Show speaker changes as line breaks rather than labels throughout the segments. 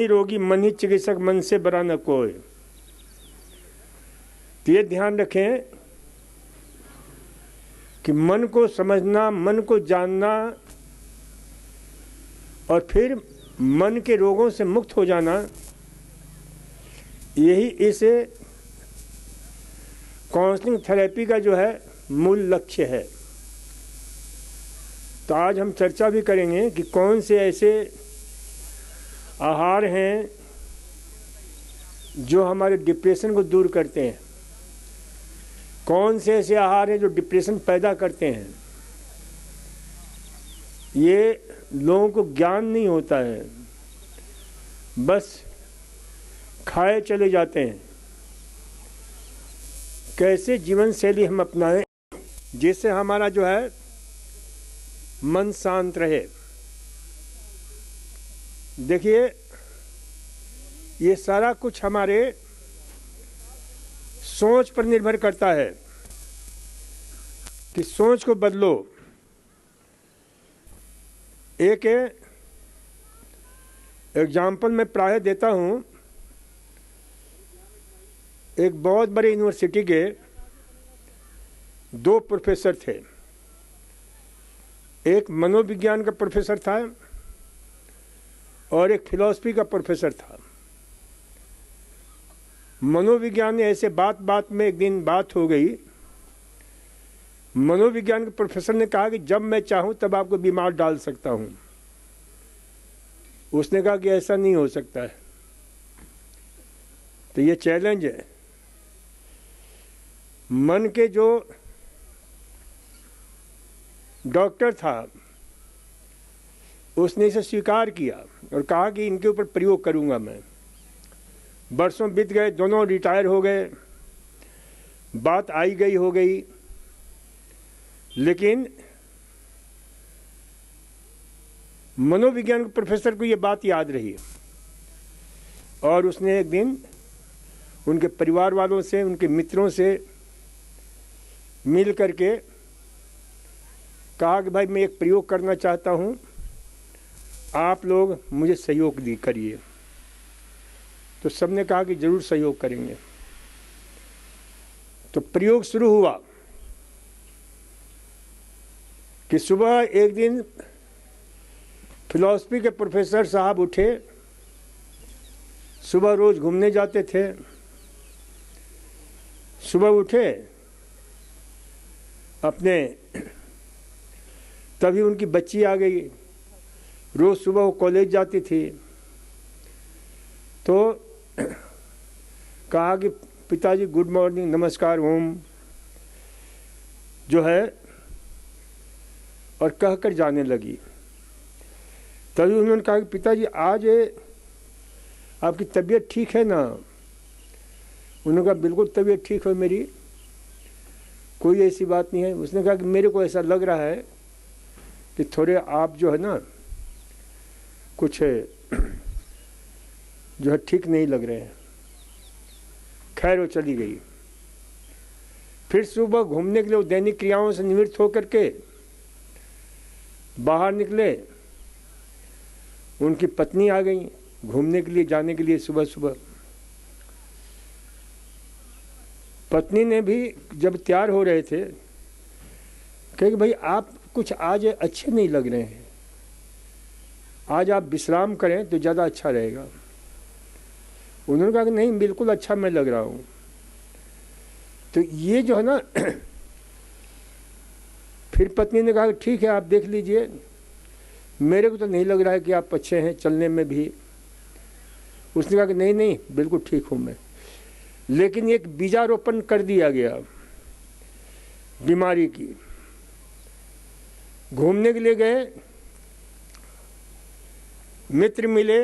ही रोगी मन ही चिकित्सक, मन से बरा न कोई। तो ये ध्यान रखें कि मन को समझना, मन को जानना और फिर मन के रोगों से मुक्त हो जाना, यही इस काउंसलिंग थेरेपी का जो है मूल लक्ष्य है। तो आज हम चर्चा भी करेंगे कि कौन से ऐसे आहार हैं जो हमारे डिप्रेशन को दूर करते हैं, कौन से ऐसे आहार हैं जो डिप्रेशन पैदा करते हैं। ये लोगों को ज्ञान नहीं होता है, बस खाए चले जाते हैं। कैसे जीवन शैली हम अपनाएं जिससे हमारा जो है मन शांत रहे। देखिए, ये सारा कुछ हमारे सोच पर निर्भर करता है कि सोच को बदलो। एक एग्जाम्पल मैं प्राय देता हूं। एक बहुत बड़ी यूनिवर्सिटी के 2 प्रोफेसर थे। एक मनोविज्ञान का प्रोफेसर था और एक फिलॉसफी का प्रोफेसर था। मनोविज्ञान में ऐसे बात में एक दिन बात हो गई। मनोविज्ञान के प्रोफेसर ने कहा कि जब मैं चाहूं तब आपको बीमार डाल सकता हूं। उसने कहा कि ऐसा नहीं हो सकता है। तो ये चैलेंज है। मन के जो डॉक्टर था उसने इसे स्वीकार किया और कहा कि इनके ऊपर प्रयोग करूंगा मैं। वर्षों बीत गए, दोनों रिटायर हो गए, बात आई गई हो गई, लेकिन मनोविज्ञान के प्रोफेसर को ये बात याद रही और उसने एक दिन उनके परिवार वालों से, उनके मित्रों से मिल करके कहा कि भाई मैं एक प्रयोग करना चाहता हूं, आप लोग मुझे सहयोग करिए। तो सबने कहा कि जरूर सहयोग करेंगे। तो प्रयोग शुरू हुआ कि सुबह एक दिन फिलॉसफी के प्रोफेसर साहब उठे। सुबह रोज घूमने जाते थे। सुबह उठे अपने, तभी उनकी बच्ची आ गई। रोज सुबह वो कॉलेज जाती थी। तो कहा कि पिताजी गुड मॉर्निंग, नमस्कार, ओम जो है, और कहकर जाने लगी। तभी उन्होंने कहा कि पिताजी आज आपकी तबीयत ठीक है ना? उन्होंने कहा बिल्कुल तबीयत ठीक है मेरी, कोई ऐसी बात नहीं है। उसने कहा कि मेरे को ऐसा लग रहा है कि थोड़े आप जो है ना कुछ जो है ठीक नहीं लग रहे हैं। खैर वो चली गई। फिर सुबह घूमने के लिए वो दैनिक क्रियाओं से निवृत्त होकर के बाहर निकले। उनकी पत्नी आ गई घूमने के लिए, जाने के लिए सुबह सुबह। पत्नी ने भी जब तैयार हो रहे थे कहे कि भाई आप कुछ आज अच्छे नहीं लग रहे हैं, आज आप विश्राम करें तो ज़्यादा अच्छा रहेगा। उन्होंने कहा कि नहीं बिल्कुल अच्छा मैं लग रहा हूँ। तो ये जो है ना फिर पत्नी ने कहा कि ठीक है आप देख लीजिए, मेरे को तो नहीं लग रहा है कि आप अच्छे हैं चलने में भी। उसने कहा कि नहीं नहीं बिल्कुल ठीक हूँ मैं। लेकिन एक बीजारोपण कर दिया गया बीमारी की। घूमने के लिए गए, मित्र मिले,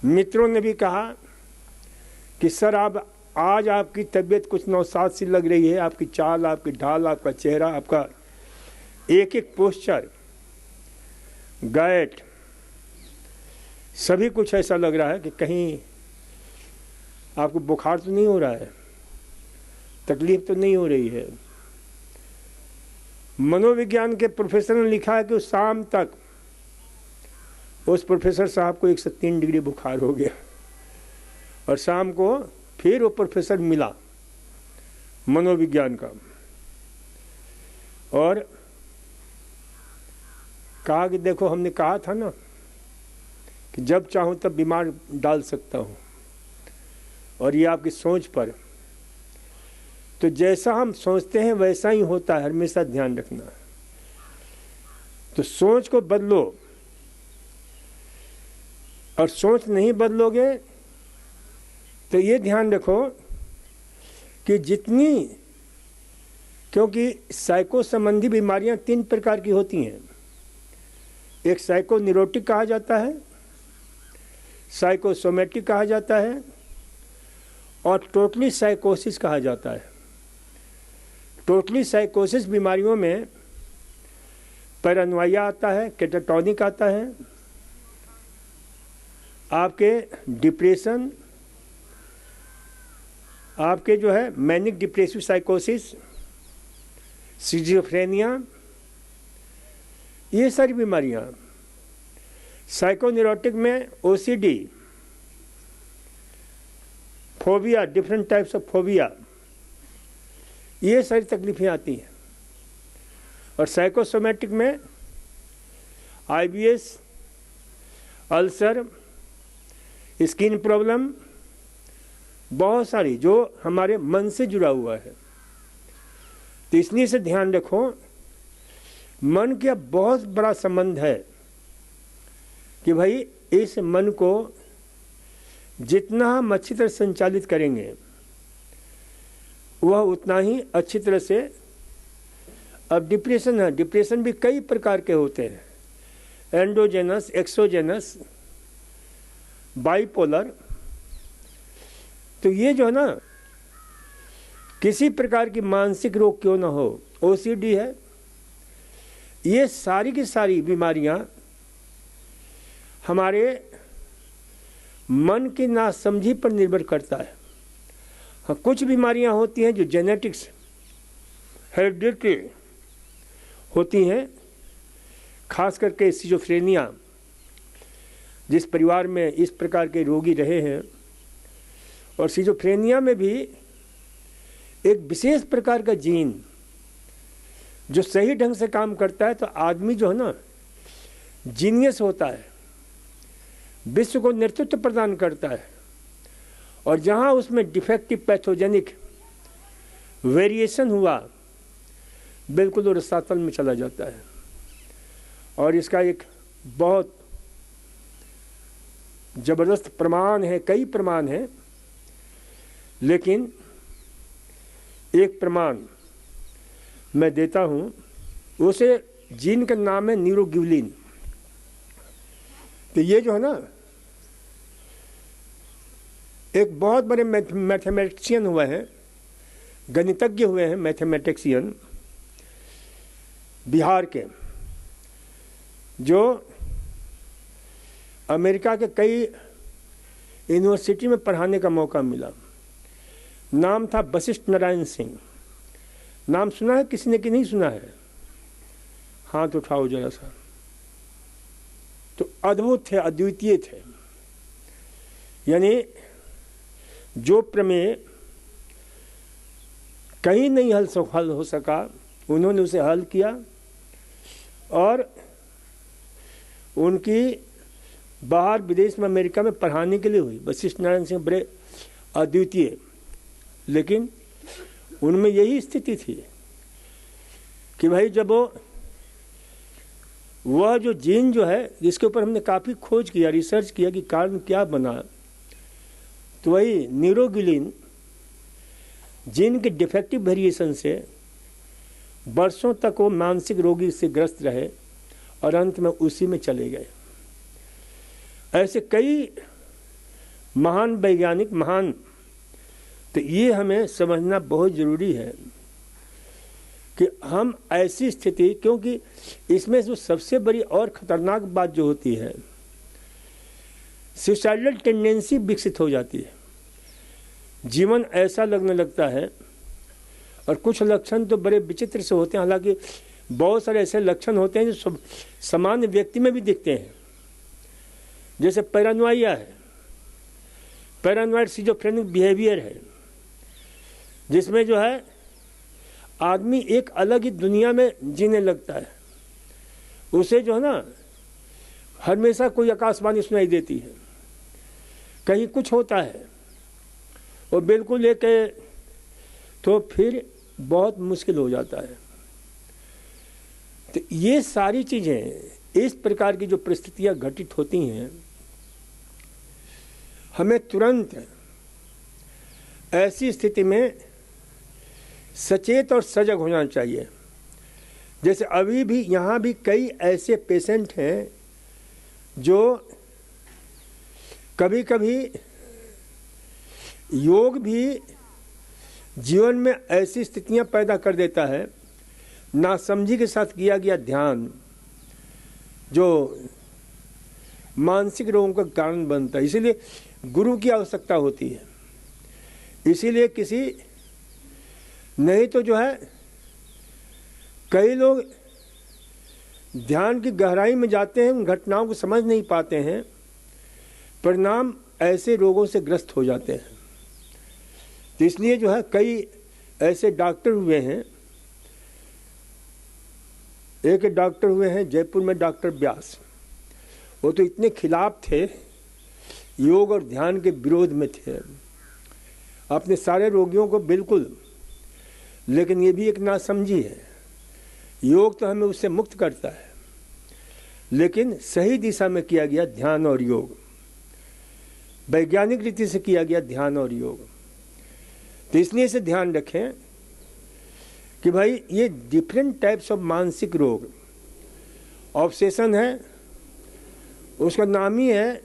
मित्रों ने भी कहा कि सर आप आज आपकी तबीयत कुछ नौसाद सी लग रही है, आपकी चाल, आपकी ढाल, आपका चेहरा, आपका एक एक पोस्चर, गैट, सभी कुछ ऐसा लग रहा है कि कहीं आपको बुखार तो नहीं हो रहा है, तकलीफ तो नहीं हो रही है। मनोविज्ञान के प्रोफेसर ने लिखा है कि शाम तक उस प्रोफेसर साहब को 103 डिग्री बुखार हो गया और शाम को फिर वो प्रोफेसर मिला मनोविज्ञान का और कहा कि देखो हमने कहा था ना कि जब चाहूँ तब बीमार डाल सकता हूँ और ये आपकी सोच पर, तो जैसा हम सोचते हैं वैसा ही होता है, हमेशा ध्यान रखना। तो सोच को बदलो और सोच नहीं बदलोगे तो ये ध्यान रखो कि जितनी, क्योंकि साइको संबंधी बीमारियां 3 प्रकार की होती हैं। एक साइको न्यूरोटिक कहा जाता है, साइकोसोमेटिक कहा जाता है और टोटली साइकोसिस कहा जाता है। टोटली साइकोसिस बीमारियों में पैरानोया आता है, कैटाटोनिक आता है, आपके डिप्रेशन, आपके जो है मैनिक डिप्रेसिव साइकोसिस, सिजियोफ्रेनिया, ये सारी बीमारियां। साइकोन्यूरोटिक में OCD, phobia, different types of phobia, ये सारी तकलीफें आती हैं। और साइकोसोमेटिक में आईबीएस, अल्सर, स्किन प्रॉब्लम, बहुत सारी जो हमारे मन से जुड़ा हुआ है। तो इसलिए से ध्यान रखो, मन का बहुत बड़ा संबंध है कि भाई इस मन को जितना हम अच्छी तरह संचालित करेंगे वह उतना ही अच्छी तरह से। अब डिप्रेशन है, डिप्रेशन भी कई प्रकार के होते हैं, एंडोजेनस, एक्सोजेनस, बाइपोलर। तो ये जो है ना, किसी प्रकार की मानसिक रोग क्यों ना हो, ओसीडी है, ये सारी की सारी बीमारियां हमारे मन की नासमझी पर निर्भर करता है। हाँ, कुछ बीमारियां होती हैं जो जेनेटिक्स, हेरिडिटी होती हैं, खास करके सिजोफ्रेनिया, जिस परिवार में इस प्रकार के रोगी रहे हैं। और सिजोफ्रेनिया में भी एक विशेष प्रकार का जीन जो सही ढंग से काम करता है तो आदमी जो है ना जीनियस होता है, विश्व को नेतृत्व प्रदान करता है। और जहाँ उसमें डिफेक्टिव पैथोजेनिक वेरिएशन हुआ, बिल्कुल वो रसातल में चला जाता है। और इसका एक बहुत जबरदस्त प्रमाण है, कई प्रमाण हैं, लेकिन एक प्रमाण मैं देता हूँ, उसे जीन का नाम है न्यूरोग्लिन। तो ये जो है ना, एक बहुत बड़े मैथमेटिशियन हुए हैं, गणितज्ञ हुए हैं, मैथमेटिशियन बिहार के, जो अमेरिका के कई यूनिवर्सिटी में पढ़ाने का मौका मिला। नाम था वशिष्ठ नारायण सिंह। नाम सुना है किसी ने कि नहीं सुना है? हाथ उठाओ जरा सा। तो अद्भुत थे, अद्वितीय थे। यानी जो प्रमेय कहीं नहीं हल हो सका, उन्होंने उसे हल किया और उनकी बाहर विदेश में, अमेरिका में पढ़ाने के लिए हुई। वशिष्ठ नारायण सिंह बड़े अद्वितीय, लेकिन उनमें यही स्थिति थी कि भाई जब वह जो जीन जो है, जिसके ऊपर हमने काफ़ी खोज किया, रिसर्च किया कि कारण क्या बना, तो वही न्यूरोग्लिन जीन के डिफेक्टिव वेरिएशन से वर्षों तक वो मानसिक रोगी से ग्रस्त रहे और अंत में उसी में चले गए। ऐसे कई महान वैज्ञानिक, महान, तो ये हमें समझना बहुत ज़रूरी है कि हम ऐसी स्थिति, क्योंकि इसमें जो सबसे बड़ी और ख़तरनाक बात जो होती है, सुसाइडल टेंडेंसी विकसित हो जाती है। जीवन ऐसा लगने लगता है, और कुछ लक्षण तो बड़े विचित्र से होते हैं। हालांकि बहुत सारे ऐसे लक्षण होते हैं जो सामान्य व्यक्ति में भी दिखते हैं, जैसे पैरानोइया है, पैरानोइड सिजोफ्रेनिक बिहेवियर है, जिसमें जो है आदमी एक अलग ही दुनिया में जीने लगता है। उसे जो है ना हमेशा कोई आकाशवाणी सुनाई देती है, कहीं कुछ होता है और बिल्कुल एक, तो फिर बहुत मुश्किल हो जाता है। तो ये सारी चीज़ें, इस प्रकार की जो परिस्थितियां घटित होती हैं, हमें तुरंत ऐसी स्थिति में सचेत और सजग होना चाहिए। जैसे अभी भी यहाँ भी कई ऐसे पेशेंट हैं जो कभी कभी योग भी जीवन में ऐसी स्थितियां पैदा कर देता है, नासमझी के साथ किया गया ध्यान जो मानसिक रोगों का कारण बनता है। इसीलिए गुरु की आवश्यकता होती है। इसीलिए किसी, नहीं तो जो है कई लोग ध्यान की गहराई में जाते हैं, उन घटनाओं को समझ नहीं पाते हैं, परिणाम ऐसे रोगों से ग्रस्त हो जाते हैं। तो इसलिए जो है कई ऐसे डॉक्टर हुए हैं, एक डॉक्टर हुए हैं जयपुर में, डॉक्टर व्यास। वो तो इतने खिलाफ थे, योग और ध्यान के विरोध में थे अपने सारे रोगियों को बिल्कुल। लेकिन ये भी एक नासमझी है। योग तो हमें उससे मुक्त करता है, लेकिन सही दिशा में किया गया ध्यान और योग, वैज्ञानिक रीति से किया गया ध्यान और योग। तो इसलिए इसे ध्यान रखें कि भाई ये डिफरेंट टाइप्स ऑफ मानसिक रोग, ऑब्सेशन है, उसका नाम ही है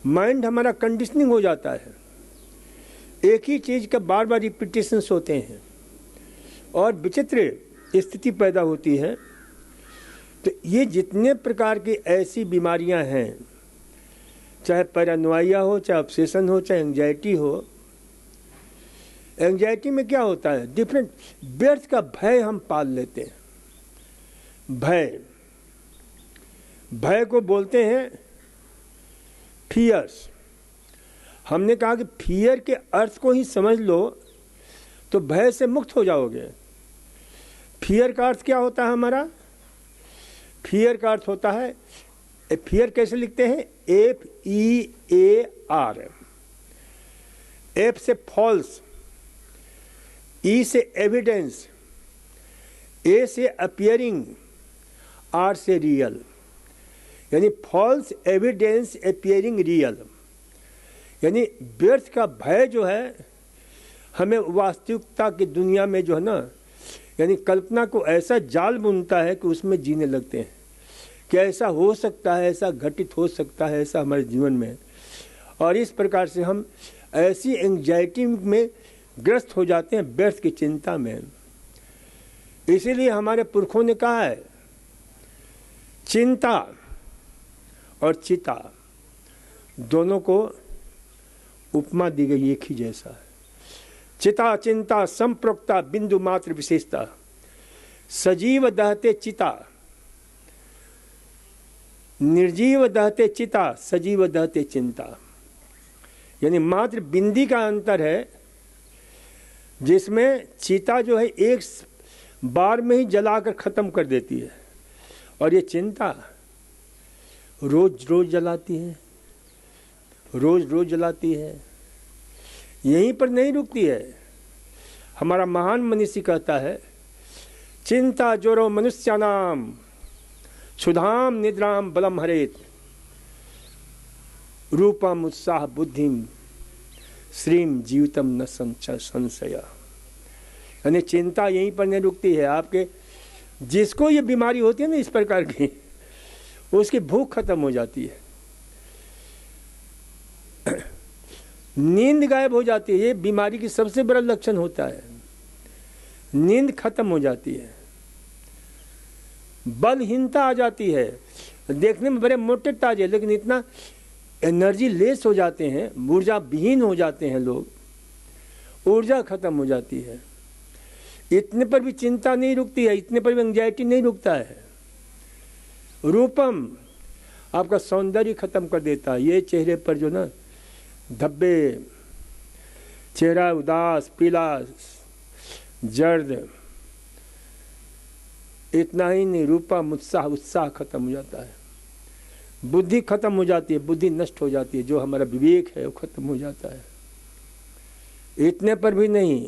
माइंड हमारा कंडीशनिंग हो जाता है। एक ही चीज़ का बार बार रिपीटेशंस होते हैं और विचित्र स्थिति पैदा होती है। तो ये जितने प्रकार की ऐसी बीमारियां हैं, चाहे पैरानोइया हो, चाहे ऑब्सेशन हो, चाहे एंजाइटी हो। एंजाइटी में क्या होता है, डिफरेंट व्यर्थ का भय हम पाल लेते हैं। भय को बोलते हैं फियर्स। हमने कहा कि फियर के अर्थ को ही समझ लो तो भय से मुक्त हो जाओगे। फियर का अर्थ क्या होता है हमारा? फियर का अर्थ होता है, फियर कैसे लिखते हैं? FEAR। F से फॉल्स, E से एविडेंस, A से अपियरिंग, R से रियल। यानी फॉल्स एविडेंस अपियरिंग रियल। यानी व्यर्थ का भय जो है हमें वास्तविकता की दुनिया में जो है ना, यानी कल्पना को ऐसा जाल बुनता है कि उसमें जीने लगते हैं कि ऐसा हो सकता है, ऐसा घटित हो सकता है, ऐसा हमारे जीवन में। और इस प्रकार से हम ऐसी एंजाइटी में ग्रस्त हो जाते हैं, व्यर्थ की चिंता में। इसीलिए हमारे पुरखों ने कहा है चिंता और चिता दोनों को उपमा दी गई एक ही जैसा है। चिता चिंता संप्रोक्ता बिंदु मात्र विशेषता, सजीव दहते चिता, निर्जीव दहते चिता, सजीव दहते चिंता। यानी मात्र बिंदी का अंतर है, जिसमें चिता जो है एक बार में ही जलाकर खत्म कर देती है, और ये चिंता रोज रोज जलाती है, रोज रोज जलाती है, यहीं पर नहीं रुकती है। हमारा महान मनीषी कहता है, चिंता जोरो मनुष्यानाम क्षुधाम निद्राम बलम हरेत, रूपम उत्साह बुद्धिम श्रीम जीवितम न संशय। यानी चिंता यहीं पर नहीं रुकती है। आपके जिसको ये बीमारी होती है ना इस प्रकार की, उसकी भूख खत्म हो जाती है, नींद गायब हो जाती है। ये बीमारी की सबसे बड़ा लक्षण होता है, नींद खत्म हो जाती है, बलहीनता आ जाती है। देखने में बड़े मोटे ताजे, लेकिन इतना एनर्जी लेस हो जाते हैं, ऊर्जा विहीन हो जाते हैं लोग, ऊर्जा खत्म हो जाती है। इतने पर भी चिंता नहीं रुकती है, इतने पर भी एंजाइटी नहीं रुकता है। रूपम, आपका सौंदर्य खत्म कर देता है। ये चेहरे पर जो ना धब्बे, चेहरा उदास, पीला, जर्द, इतना ही नहीं, रूपा उत्साह खत्म हो जाता है, बुद्धि खत्म हो जाती है, बुद्धि नष्ट हो जाती है, जो हमारा विवेक है वो खत्म हो जाता है। इतने पर भी नहीं,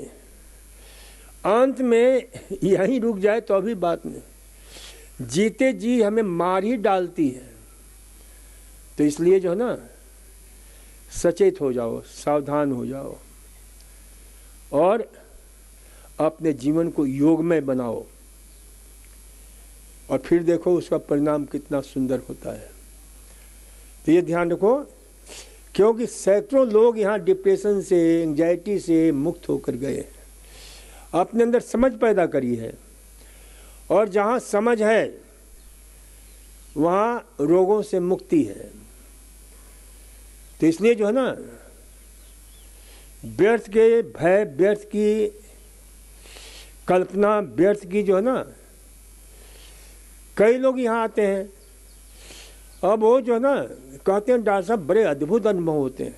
अंत में यहीं रुक जाए तो अभी बात नहीं, जीते जी हमें मार ही डालती है। तो इसलिए जो है ना, सचेत हो जाओ, सावधान हो जाओ और अपने जीवन को योगमय बनाओ और फिर देखो उसका परिणाम कितना सुंदर होता है। तो ये ध्यान रखो, क्योंकि सैकड़ों लोग यहाँ डिप्रेशन से, एंजाइटी से मुक्त होकर गए, अपने अंदर समझ पैदा करी है, और जहाँ समझ है वहाँ रोगों से मुक्ति है। तो इसलिए जो है ना, व्यर्थ के भय, व्यर्थ की कल्पना, व्यर्थ की जो है ना, कई लोग यहाँ आते हैं, अब वो जो है ना कहते हैं डॉक्टर साहब बड़े अद्भुत अनुभव होते हैं।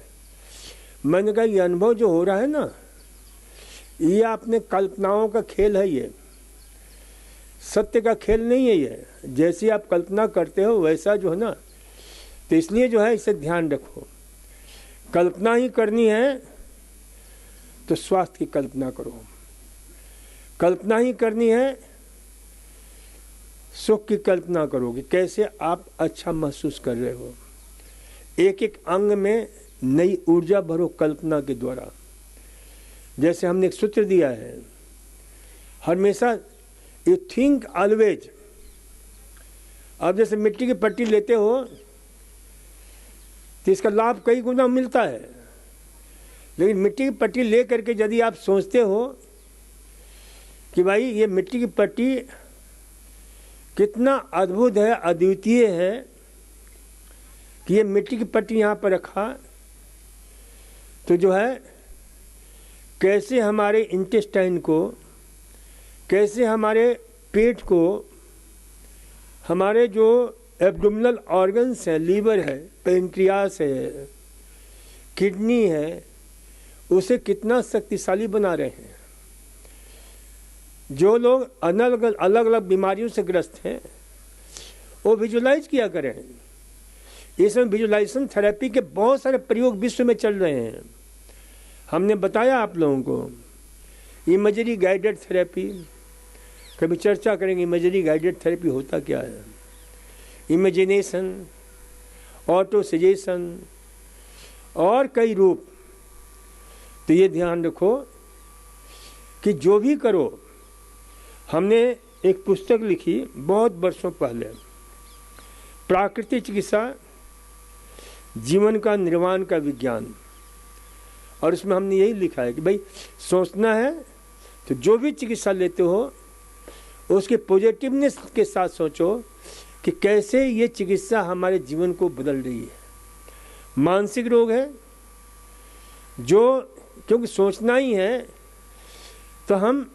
मैंने कहा ये अनुभव जो हो रहा है ना, ये अपने कल्पनाओं का खेल है, ये सत्य का खेल नहीं है। ये जैसी आप कल्पना करते हो वैसा जो है ना, तो इसलिए जो है इसे ध्यान रखो। कल्पना ही करनी है तो स्वास्थ्य की कल्पना करो, कल्पना ही करनी है सुख की कल्पना करोगे, कैसे आप अच्छा महसूस कर रहे हो। एक एक अंग में नई ऊर्जा भरो कल्पना के द्वारा। जैसे हमने एक सूत्र दिया है, हमेशा यू थिंक ऑलवेज। अब जैसे मिट्टी की पट्टी लेते हो तो इसका लाभ कई गुना मिलता है, लेकिन मिट्टी की पट्टी ले करके यदि आप सोचते हो कि भाई ये मिट्टी की पट्टी कितना अद्भुत है, अद्वितीय है, कि ये मिट्टी की पट्टी यहाँ पर रखा, तो जो है कैसे हमारे इंटेस्टाइन को, कैसे हमारे पेट को, हमारे जो एब्डोमिनल ऑर्गन्स हैं, लीवर है, पेनक्रियास है, किडनी है, उसे कितना शक्तिशाली बना रहे हैं। जो लोग अलग अलग बीमारियों से ग्रस्त हैं वो विजुलाइज किया करें। इसमें विजुलाइजेशन थेरेपी के बहुत सारे प्रयोग विश्व में चल रहे हैं। हमने बताया आप लोगों को इमेजरी गाइडेड थेरेपी, कभी चर्चा करेंगे इमेजरी गाइडेड थेरेपी होता क्या है, इमेजिनेशन, ऑटो सजेशन और कई रूप। तो ये ध्यान रखो कि जो भी करो, हमने एक पुस्तक लिखी बहुत वर्षों पहले, प्राकृतिक चिकित्सा जीवन का निर्वाण का विज्ञान, और उसमें हमने यही लिखा है कि भाई सोचना है तो जो भी चिकित्सा लेते हो उसके पॉजिटिवनेस के साथ सोचो कि कैसे ये चिकित्सा हमारे जीवन को बदल रही है। मानसिक रोग है जो, क्योंकि सोचना ही है, तो हम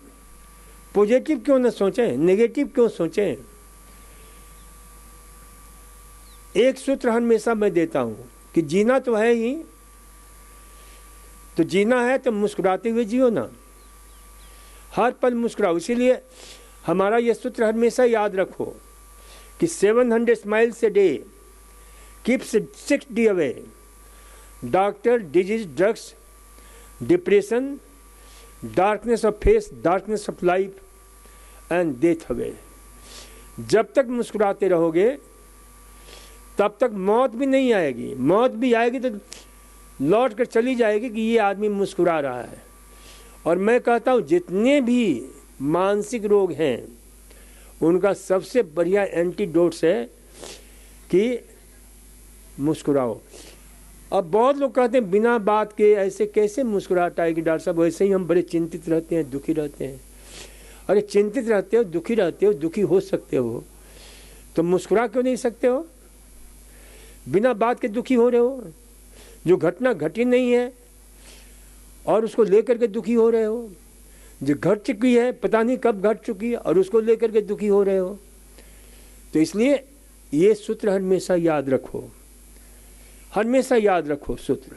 पॉजिटिव क्यों ना सोचें, नेगेटिव क्यों सोचें। एक सूत्र हमेशा मैं देता हूं कि जीना तो है ही, तो जीना है तो मुस्कुराते हुए जियो ना, हर पल मुस्कुराओ। इसीलिए हमारा यह सूत्र हमेशा याद रखो कि 700 smiles a day keeps 60 away, doctor, disease, drugs, depression, darkness of face, darkness of life and death away. जब तक मुस्कुराते रहोगे तब तक मौत भी नहीं आएगी। मौत भी आएगी तो लौट कर चली जाएगी कि ये आदमी मुस्कुरा रहा है। और मैं कहता हूँ जितने भी मानसिक रोग हैं उनका सबसे बढ़िया एंटीडोट्स है कि मुस्कुराओ। अब बहुत लोग कहते हैं बिना बात के ऐसे कैसे मुस्कुराहट आएगी डॉक्टर साहब, वैसे ही हम बड़े चिंतित रहते हैं, दुखी रहते हैं। अरे चिंतित रहते हो, दुखी रहते हो, दुखी हो सकते हो तो मुस्कुरा क्यों नहीं सकते हो? बिना बात के दुखी हो रहे हो, जो घटना घटी नहीं है और उसको लेकर के दुखी हो रहे हो, जो घट चुकी है पता नहीं कब घट चुकी है और उसको लेकर के दुखी हो रहे हो। तो इसलिए ये सूत्र हमेशा याद रखो, हमेशा याद रखो सूत्र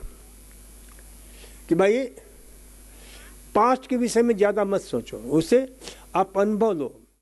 कि भाई पास्ट के विषय में ज़्यादा मत सोचो, उसे आप अनुभव लो।